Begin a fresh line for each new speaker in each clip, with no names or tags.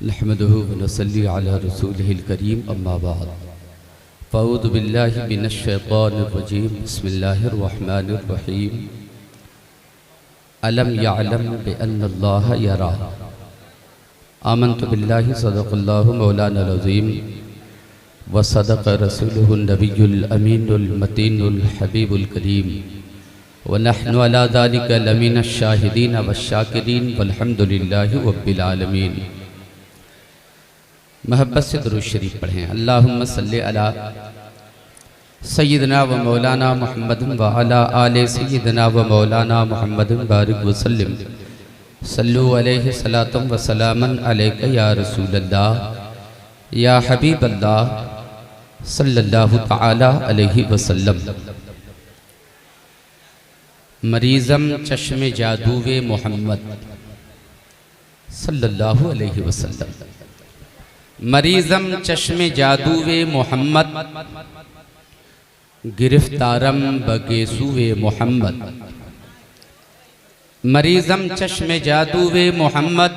नहमदुहु व नसल्ली अला रसूलिहिल करीम अम्मा बाद फ़अऊज़ु बिल्लाहि मिनश शैतानिर रजीम बिस्मिल्लाहिर रहमानिर रहीम अलम यअलम बिअन्नल्लाह यरा आमन्तु बिल्लाहि सदक़ल्लाहु मौलाना अज़ीम व सदक़ रसूलुहुन नबियुल अमीनुल मतीनुल हबीबुल करीम व नहनु अला ज़ालिका लमिनश शाहिदीन वश्शाकिरीन वल्हम्दुलिल्लाहि रब्बिल आलमीन। महब्बत से दुरूद शरीफ पढ़ें। अल्लाहुम्मा सल्ली अला सय्यिदना व मौलाना मुहम्मद व अला आले सय्यिदना व मौलाना मुहम्मद बारिक व सल्लिम सल्लु अलैहि सलातम व सलामन अलैका या रसूलल्लाह या हबीबल्लाह सल्लल्लाहु तआला अलैहि वसल्लम। मरीज़म चश्मे जादूवे मोहम्मद सल्लल्लाहु अलैहि वसल्लम। मरीज़म चश्मे जादूवे मोहम्मद गिरफ्तारम बगेसूवे मोहम्मद। मरीज़म चश्मे जादूवे मोहम्मद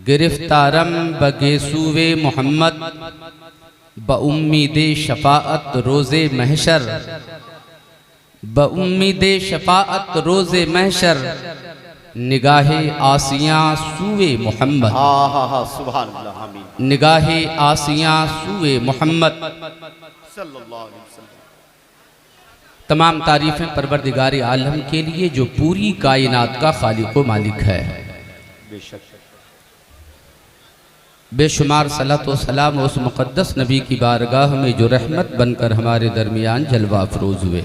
गिरफ्तारम बगेसूवे मोहम्मद बउम्मीदे शफाअत रोज़े महशर बउम्मीदे शफाअत रोज़े महशर निगाहे आसियाँ सूवे मोहम्मद।
सुभान अल्लाह आमीन।
निगाहे आसियाँ सूवे मोहम्मद
सल्लल्लाहु अलैहि वसल्लम।
तमाम तारीफ़ें परवरदिगार आलम के लिए जो पूरी कायनात का खालिक व मालिक है।
बेशक
बेशुमार सलात व सलाम उस मुक़द्दस नबी की बारगाह में जो रहमत बनकर हमारे दरमियान जलवा अफरोज़ हुए।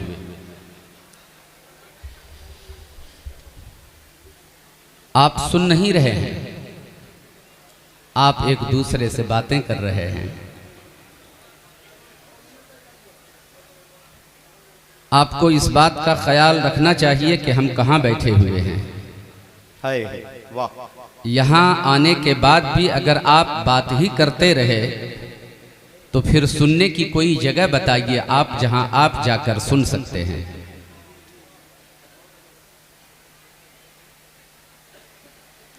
आप सुन नहीं रहे हैं, आप एक दूसरे से बातें कर रहे हैं। आपको इस बात का ख्याल रखना चाहिए कि हम कहाँ बैठे हुए हैं।
वाह।
यहाँ आने के बाद भी अगर आप बात ही करते रहे तो फिर सुनने की कोई जगह बताइए आप जहाँ आप जाकर सुन सकते हैं।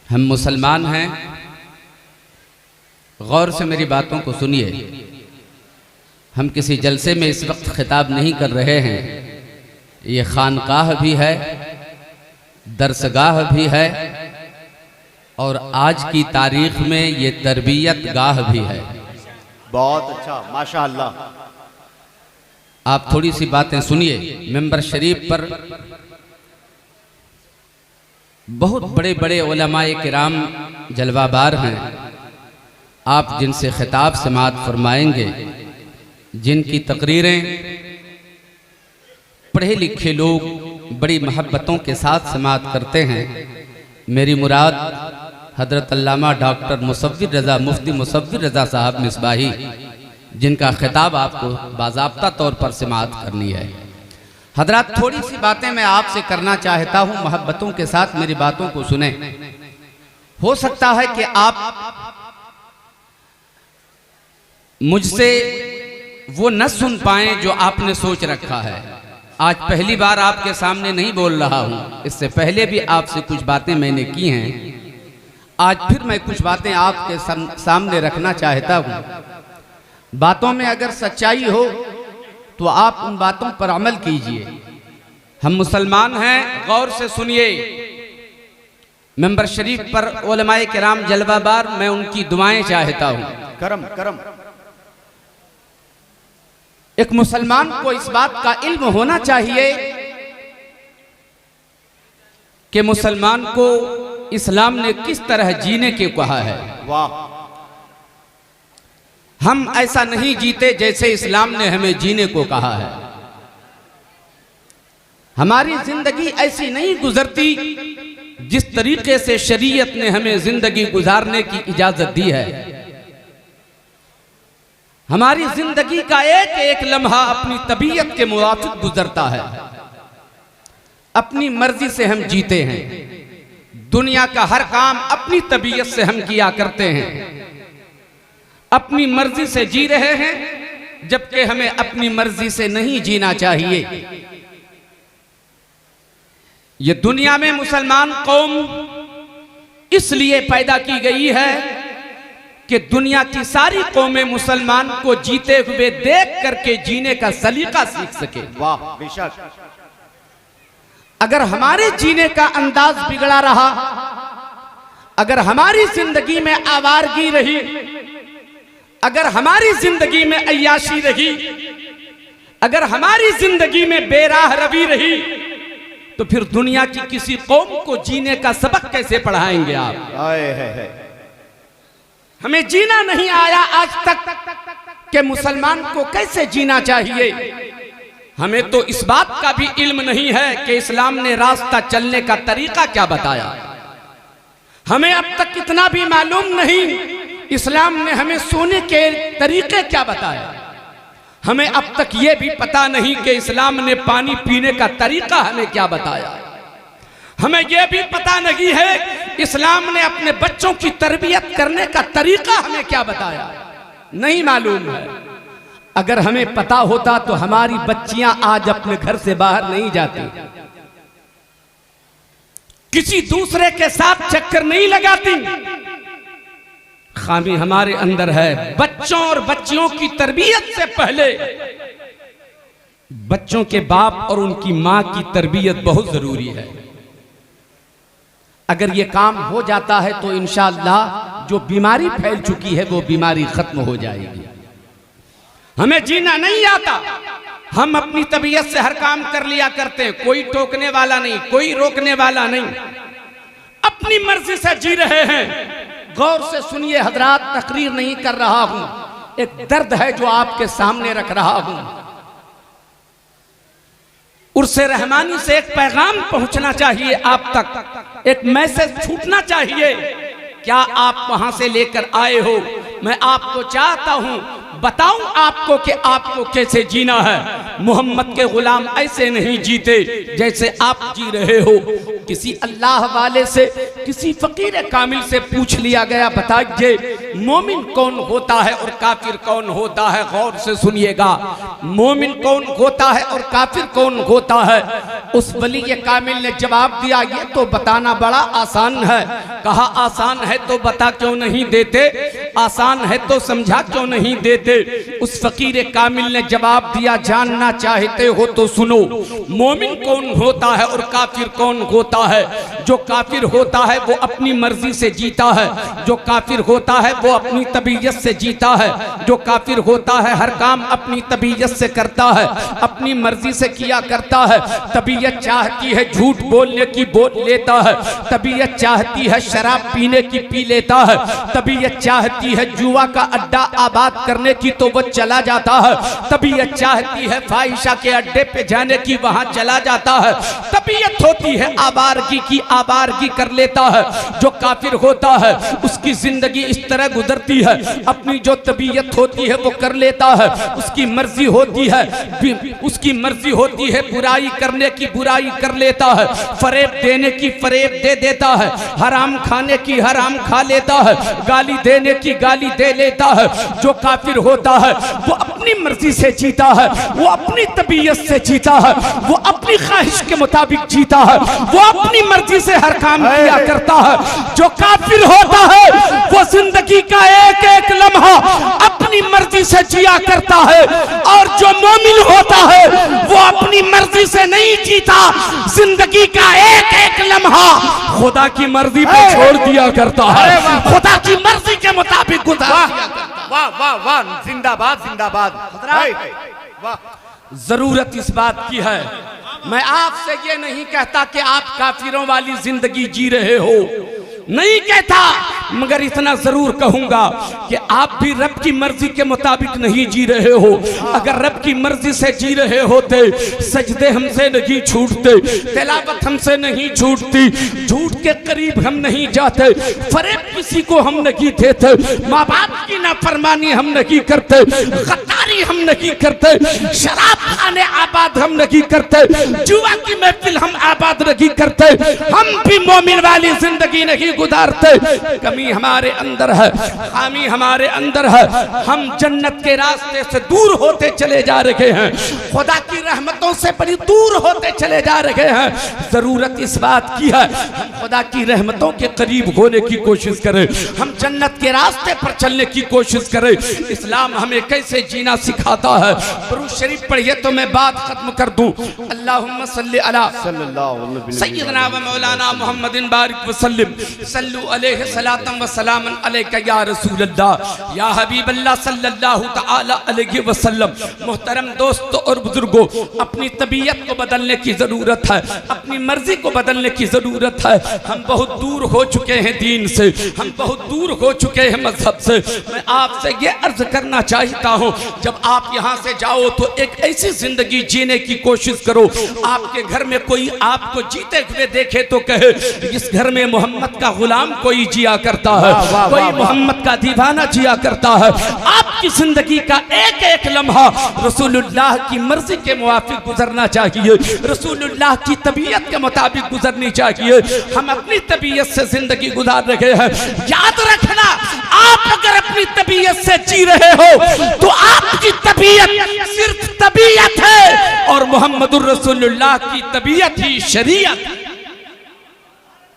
हम मुसलमान हैं, गौर से मेरी बातों को सुनिए। हम किसी जलसे में इस वक्त खिताब नहीं कर रहे हैं। ये खानकाह भी है, दरसगाह भी है और आज की तारीख में ये तरबियत गाह भी है।
बहुत अच्छा, माशाअल्लाह।
आप थोड़ी सी बातें सुनिए। मिंबर शरीफ पर बहुत बड़े बड़े उलमाए किराम जलवाबार हैं। आप जिनसे खिताब समाअत फरमाएंगे, जिनकी तकरीरें पढ़े लिखे लोग बड़ी मोहब्बतों के साथ समाअत करते हैं। मेरी मुराद हज़रत अल्लामा डॉक्टर मुसव्विर रज़ा मुफ्ती मुसव्विर रज़ा साहब मिसबाही, जिनका खिताब आपको बाज़ाब्ता तौर पर समाअत करनी है। हजरात, थोड़ी सी बातें मैं आपसे करना चाहता हूँ, मोहब्बतों के साथ मेरी बातों को सुने। हो सकता है कि आप मुझसे वो न सुन पाएं जो आपने सोच रखा है। आज पहली बार आपके सामने नहीं बोल रहा हूँ, इससे पहले भी आपसे कुछ बातें मैंने की हैं। आज फिर मैं कुछ बातें आपके सामने रखना चाहता हूँ। बातों में अगर सच्चाई हो तो आप उन बातों पर अमल कीजिए। हम मुसलमान हैं, गौर से सुनिए। मिंबर शरीफ पर उलमाए किराम जलवाबार, मैं उनकी दुआएं चाहता हूं।
करम करम।
एक मुसलमान को इस बात का इल्म होना चाहिए कि मुसलमान को इस्लाम ने किस तरह जीने के कहा है।
वाह।
हम ऐसा नहीं जीते जैसे इस्लाम ने हमें जीने को कहा है। हमारी जिंदगी ऐसी नहीं गुजरती जिस तरीके से शरीयत ने हमें जिंदगी गुजारने की इजाजत दी है। हमारी जिंदगी का एक एक लम्हा अपनी तबीयत के मुताबिक गुजरता है। अपनी मर्जी से हम जीते हैं। दुनिया का हर काम अपनी तबीयत से हम किया करते हैं। अपनी मर्जी से जी रहे हैं, जबकि हमें अपनी मर्जी से नहीं जीना चाहिए। ये दुनिया में मुसलमान कौम इसलिए पैदा की गई है कि दुनिया की सारी कौमें मुसलमान को जीते हुए देख करके जीने का सलीका सीख सके।
वाह बेशक।
अगर हमारे जीने का अंदाज बिगड़ा रहा, अगर हमारी जिंदगी में आवारगी रही, अगर हमारी जिंदगी में अय्याशी रही, अगर हमारी जिंदगी में बेराह रवी रही, तो फिर दुनिया की किसी कौम को जीने का सबक कैसे पढ़ाएंगे आप?
है।
हमें जीना नहीं आया आज तक कि मुसलमान को कैसे जीना चाहिए। हमें तो इस बात का भी इल्म नहीं है कि इस्लाम ने रास्ता चलने का तरीका क्या बताया। हमें अब तक इतना भी मालूम नहीं इस्लाम ने हमें सोने के तरीके क्या बताया। हमें अब तक ये भी पता नहीं कि इस्लाम ने पानी पीने का तरीका हमें क्या बताया। हमें यह भी पता नहीं है इस्लाम ने अपने बच्चों की तरबियत करने का तरीका हमें क्या बताया, नहीं मालूम है। अगर हमें पता होता तो हमारी बच्चियां आज अपने घर से बाहर नहीं जाती, किसी दूसरे के साथ चक्कर नहीं लगाती। खामी हमारे अंदर है। बच्चों और बच्चियों की तरबियत से पहले बच्चों के बाप और उनकी मां की तरबियत बहुत जरूरी है। अगर ये काम हो जाता है तो इंशाअल्लाह जो बीमारी फैल चुकी है वो बीमारी खत्म हो जाएगी। हमें जीना नहीं आता, हम अपनी तबीयत से हर काम कर लिया करते हैं, कोई टोकने वाला नहीं, कोई रोकने वाला नहीं, अपनी मर्जी से जी रहे हैं। गौर से सुनिए हजरात, तकरीर नहीं कर रहा हूं, एक दर्द है जो आपके सामने रख रहा हूं। उर्से रहमानी से एक पैगाम पहुंचना चाहिए आप तक, एक मैसेज छूटना चाहिए। क्या आप वहां से लेकर आए हो? मैं आपको चाहता हूं बताऊं आपको कि आपको कैसे जीना है। मोहम्मद के गुलाम ऐसे नहीं जीते जैसे आप जी रहे हो। किसी अल्लाह वाले से, किसी फकीर कामिल से पूछ लिया गया, बताइए मोमिन कौन होता है और काफिर कौन होता है? गौर से सुनिएगा, मोमिन कौन होता है और काफिर कौन होता है? उस वली कामिल ने जवाब दिया, ये तो बताना बड़ा आसान है। कहा आसान है तो बता क्यों नहीं देते, आसान है तो समझा क्यों नहीं देते? उस फकीर कामिल ने जवाब दिया, जानना चाहते हो तो सुनो, मोमिन कौन होता है और काफिर कौन होता है? जो काफिर होता है वो अपनी मर्जी से जीता है, जो काफिर होता है वो अपनी तबीयत से जीता है, जो काफिर होता है हर काम अपनी तबीयत से करता है, अपनी मर्जी से किया करता है। तबीयत चाहती है झूठ बोलने की, बोल लेता है। तबीयत चाहती है शराब पीने की, पी लेता है। तबीयत चाहती है जुआ का अड्डा आबाद करने की तो वो चला जाता है। तबीयत चाहती है फाहिशा के अड्डे पे जाने की, वहां चला जाता है। तबीयत होती है आवारगी की, आवारगी कर लेता है। जो काफिर होता है उसकी जिंदगी इस तरह गुजरती है, अपनी जो तबीयत होती है वो कर लेता है। उसकी मर्जी होती है, उसकी मर्जी होती है बुराई करने की, बुराई कर लेता है। फरेब देने की फरेब दे देता है, हराम खाने की हराम खा लेता है, गाली देने की गाली दे लेता है। जो काफिर होता है वो अपनी मर्जी से जीता है, वो अपनी तबीयत से जीता है, वो अपनी ख्वाहिश के मुताबिक जीता है, वो अपनी मर्जी से हर काम किया करता है। जो काफिर होता है वो जिंदगी का एक एक लम्हा अपनी मर्जी से जिया करता है, और जो मोमिन होता है वो अपनी मर्जी से नहीं जीता, जिंदगी का एक एक लम्हा खुदा की मर्जी पे छोड़ दिया करता है, खुदा की मर्जी के मुताबिक गुजार दिया करता है।
वाह वाह वाह, जिंदाबाद जिंदाबाद। वाह,
जरूरत इस बात की है, मैं आपसे ये नहीं कहता कि आप काफिरों वाली जिंदगी जी रहे हो, नहीं कहता, मगर इतना जरूर कहूंगा कि आप भी रब की मर्जी के मुताबिक नहीं जी रहे हो। अगर रब की मर्जी से जी रहे होते, सजदे हमसे नहीं छूटते, तिलावत हमसे नहीं छूटती, झूठ के करीब हम नहीं जाते, फरेब किसी को हम नहीं देते, माँ बाप की नाफरमानी हम नहीं करते, गद्दारी हम नहीं करते, शराब खाने आबाद हम नहीं करते, जुआ की महफिल हम आबाद नहीं करते। हम भी मोमिन वाली जिंदगी नहीं गुजारते, कमी हमारे अंदर है, खामी हमारे अंदर है, हम जन्नत के रास्ते से दूर होते चले जा रहे हैं, खुदा की रहमतों से बड़ी दूर होते चले जा रहे हैं। जरूरत इस बात की है हम खुदा की रहमतों के करीब होने की कोशिश करें, हम जन्नत के रास्ते पर चलने की कोशिश करें। इस्लाम हमें कैसे जीना सिखाता है, दुरूद शरीफ पढ़िए तो मैं बात खत्म कर दूं। अल्लाहुम्मा सल्ली अला सय्यदना व मौलाना मुहम्मदिन बारिक व सल्लिम सल्लु अलैहि सलातम व सलामन अलैका या रसूल अल्लाह या हबीब अल्लाह सल्लल्लाहु तआला अलैहि वसल्लम। मोहतरम दोस्तों और बुजुर्गों, अपनी तबीयत को बदलने की जरूरत है, अपनी मर्जी को बदलने की जरूरत है। हम बहुत दूर हो चुके हैं दीन से, हम बहुत दूर हो चुके हैं मजहब से। मैं आपसे ये अर्ज करना चाहता हूँ, जब आप यहाँ से जाओ तो एक ऐसी जिंदगी जीने की कोशिश करो, आपके घर में कोई आपको जीते हुए देखे तो कहे इस घर में मोहम्मद का गुलाम कोई जिया करता है, कोई मोहम्मद का दीवाना जिया करता है। आपकी जिंदगी का एक एक लम्हा रसूलुल्लाह की मर्जी के मुवाफिक गुजरना चाहिए, रसूलुल्लाह की तबीयत के मुताबिक गुजरनी चाहिए। हम अपनी तबीयत से जिंदगी गुजार रहे हैं। याद रखना, आप अगर अपनी तबीयत से जी रहे हो तो आपकी तबीयत सिर्फ तबीयत है और मोहम्मदुर रसूलुल्लाह की तबीयत ही शरीयत।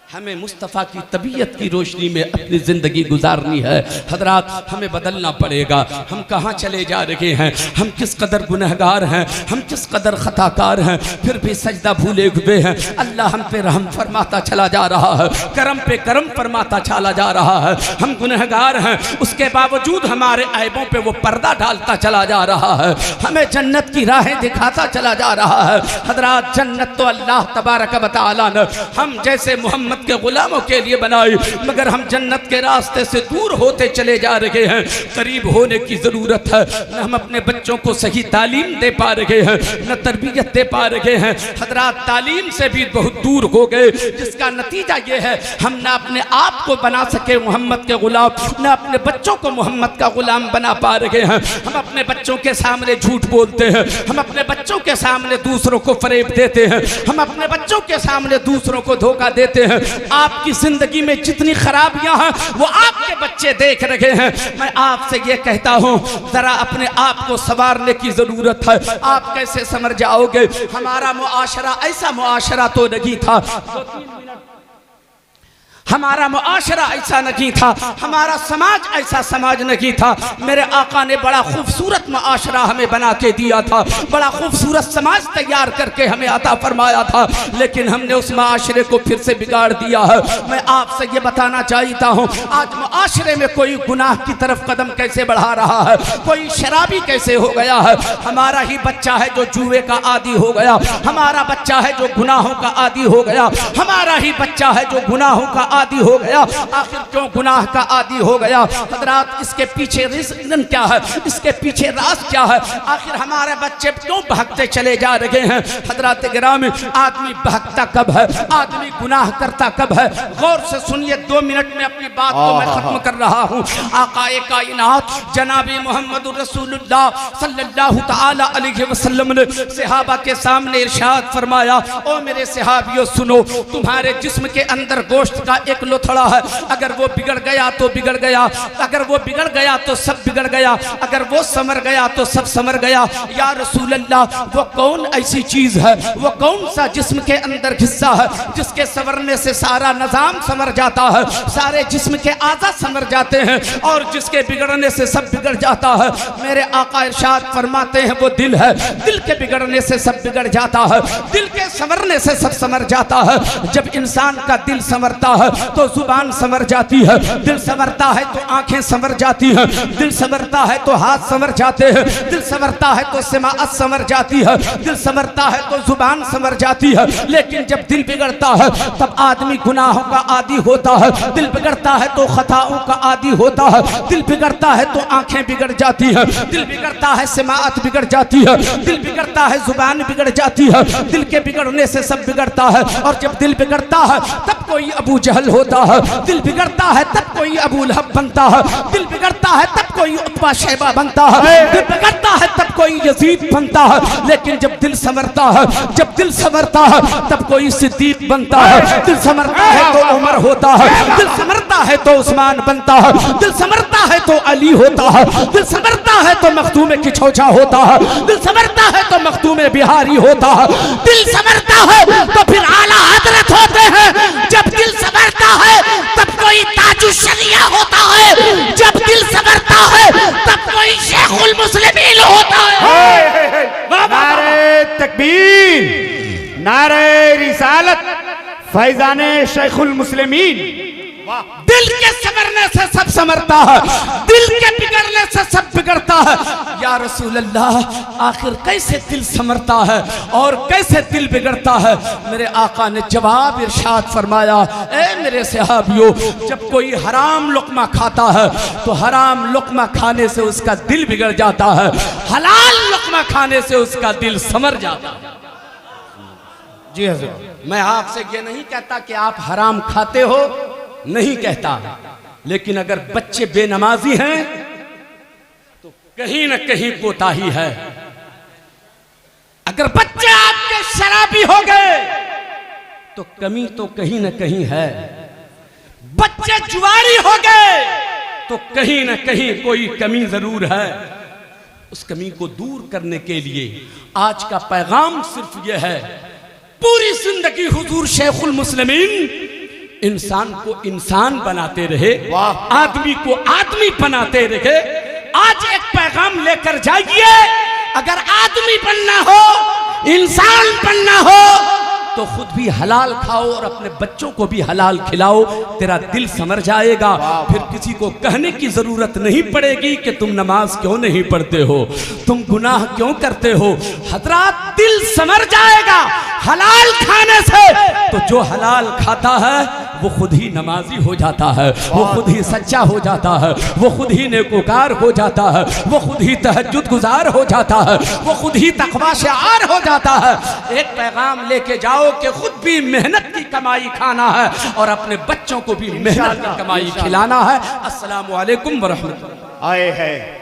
हमें मुस्तफ़ा की तबीयत की रोशनी में अपनी ज़िंदगी गुजारनी है। हजरात, हमें बदलना पड़ेगा। हम कहाँ चले जा रहे हैं, हम किस कदर गुनहगार हैं, हम किस कदर खताकार हैं, फिर भी सजदा भूले हुए हैं। अल्लाह हम पे रहम फरमाता चला जा रहा है, करम पे करम फरमाता चला जा रहा है। हम गुनहगार हैं, उसके बावजूद हमारे ऐबों पे वो पर्दा डालता चला जा रहा है, हमें जन्नत की राहें दिखाता चला जा रहा है। हजरात, जन्नत तो अल्लाह तबारक व तआला ने हम जैसे मोहम्मद के गुलामों के लिए बनाई, मगर हम जन्नत के रास्ते से दूर होते चले जा रहे हैं। करीब होने की जरूरत है। न हम अपने बच्चों को सही तालीम दे पा रहे हैं, न तरबियत दे पा रहे हैं। हजरात, तालीम से भी बहुत दूर हो गए, जिसका नतीजा ये है हम न अपने आप को बना सके मोहम्मद के गुलाम, न अपने बच्चों को मोहम्मद का गुलाम बना पा रहे हैं। हम अपने बच्चों के सामने झूठ बोलते हैं, हम अपने बच्चों के सामने दूसरों को फरेब देते हैं, हम अपने बच्चों के सामने दूसरों को धोखा देते हैं। आपकी जिंदगी में जितनी खराबियां हैं वो आपके बच्चे देख रहे हैं। मैं आपसे ये कहता हूं, जरा अपने आप को संवारने की जरूरत है। आप कैसे समझ जाओगे? हमारा मुआशरा ऐसा मुआशरा तो नहीं था, हमारा मुआशरा ऐसा नहीं था, हमारा समाज ऐसा समाज नहीं था। मेरे आका ने बड़ा खूबसूरत मुआशरा हमें बना के दिया था, बड़ा खूबसूरत समाज तैयार करके हमें अता फरमाया था, लेकिन हमने उस मुआशरे को फिर से बिगाड़ दिया है। मैं आपसे ये बताना चाहता हूँ, आज मुआशरे में कोई गुनाह की तरफ कदम कैसे बढ़ा रहा है, कोई शराबी कैसे हो गया है। हमारा ही बच्चा है जो जुए का आदी हो गया, हमारा बच्चा है जो गुनाहों का आदी हो गया, हमारा ही बच्चा है जो गुनाहों का आदी हो गया। आखिर क्यों गुनाह का आदी हो गया? हजरात, इसके पीछे रीजन क्या है, इसके पीछे राज क्या है? आखिर हमारे बच्चे क्यों भागते चले जा रहे हैं? हजरात गिरामी, आदमी भागता कब है, आदमी गुनाह करता कब है? गौर से सुनिए, 2 मिनट में अपनी बात को मैं खत्म कर रहा हूँ। आकाए कायनात जनाबी मोहम्मद रसूलुल्लाह सल्लल्लाहु तआला अलैहि वसल्लम ने सहाबा के सामने इरशाद फरमाया, ओ मेरे सहाबियों सुनो, तुम्हारे जिस्म के अंदर गोश्त का एक लोथड़ा है, अगर वो बिगड़ गया तो बिगड़ गया, अगर वो बिगड़ गया तो सब बिगड़ गया, अगर वो समर गया तो सब समर गया। या रसूल अल्लाह, वो कौन ऐसी चीज है, वो कौन सा जिस्म के अंदर हिस्सा है जिसके संवरने से सारा निजाम संवर जाता है, सारे जिस्म के आज़ा संवर जाते हैं, और जिसके बिगड़ने से सब बिगड़ जाता है? मेरे आका इरशाद फरमाते हैं, वो दिल है, दिल के बिगड़ने से सब बिगड़ जाता है, दिल के संवरने से सब संवर जाता है। जब इंसान का दिल संवरता है तो जुबान संवर जाती है, दिल संवरता है तो आंखें संवर जाती हैं, दिल संवरता है तो हाथ संवर जाते हैं, दिल संवरता है तो समाअत संवर जाती है, दिल संवरता है तो जुबान संवर जाती है। लेकिन जब दिल बिगड़ता है तब आदमी गुनाहों का आदी होता है, दिल बिगड़ता है तो खताओं का आदी होता है, दिल बिगड़ता है तो आंखें बिगड़ जाती है, दिल बिगड़ता है समाअत बिगड़ जाती है, दिल बिगड़ता है जुबान बिगड़ जाती है। दिल के बिगड़ने से सब बिगड़ता है, और जब दिल बिगड़ता है तब कोई अबू जहल होता है, दिल बिगड़ता है तब कोई अबू लहब बनता है, दिल बिगड़ बिगड़ता है तब कोई उत्बा शैबा बनता है, दिल बिगड़ता है तब कोई यजीद बनता है, लेकिन जब दिल संवरता है, जब दिल संवरता है तब कोई सिद्दीक बनता है। दिल संवरता है तो उमर होता है, दिल संवरता है तो उस्मान बनता है, दिल संवरता है तो अली होता है, दिल संवरता है तो मखदूम किछौछा होता है, दिल संवरता है तो मखदूम बिहारी होता है, दिल संवरता है तो फिर आला हजरत होते हैं। जब दिल संवरता है तब कोई ताजुश शरिया होता है, जब दिल संवरता है तब कोई शेखुल मुस्लिमीन होता है।
नारे तकबीर, नारे रिसालत, फैजाने शेखुल मुस्लिमीन।
दिल के संवरने से सब संवरता है, दिल के बिगड़ने से सब बिगड़ता है। या रसूल अल्लाह, आखिर कैसे दिल संवरता है और कैसे दिल बिगड़ता है? मेरे आका ने जवाब इरशाद फरमाया, ए मेरे सहाबियों, जब कोई हराम लुक़मा खाता है तो हराम लुक़मा खाने से उसका दिल बिगड़ जाता है, हलाल लुक़मा खाने से उसका दिल संवर जाता है।
जी हजूर।
मैं आपसे ये नहीं कहता कि आप हराम खाते हो, नहीं कहता, लेकिन अगर बच्चे बेनमाजी हैं तो कहीं न कहीं कोताही है। अगर बच्चे आपके शराबी हो गए तो कमी तो कहीं न कहीं है। बच्चे जुआरी हो गए तो कहीं न कहीं कोई कमी जरूर है। उस कमी को दूर करने के लिए आज का पैगाम सिर्फ यह है, पूरी जिंदगी हुजूर शेखुल मुस्लिमीन इंसान को इंसान बनाते रहे, आदमी को आदमी बनाते रहे। आज एक पैगाम लेकर जाइए, अगर आदमी बनना हो, इंसान बनना हो तो खुद भी हलाल खाओ और अपने बच्चों को भी हलाल खिलाओ, तेरा दिल संवर जाएगा। फिर किसी को कहने की जरूरत नहीं पड़ेगी कि तुम नमाज क्यों नहीं पढ़ते हो, तुम गुनाह क्यों करते हो। हजरात, दिल संवर जाएगा हलाल खाने से। तो जो हलाल खाता है वो खुद ही नमाजी हो जाता है, वो खुद ही सच्चा हो जाता है, वो खुद ही नेकोकार हो जाता है, वो खुद ही तहज्जुद गुजार हो जाता है, वो खुद ही तकवा शिआर हो जाता है। एक पैगाम लेके जाओ कि खुद भी मेहनत की कमाई खाना है और अपने बच्चों को भी मेहनत की कमाई खिलाना है। अस्सलामु अलैकुम व रहमतुल्लाह।
आए है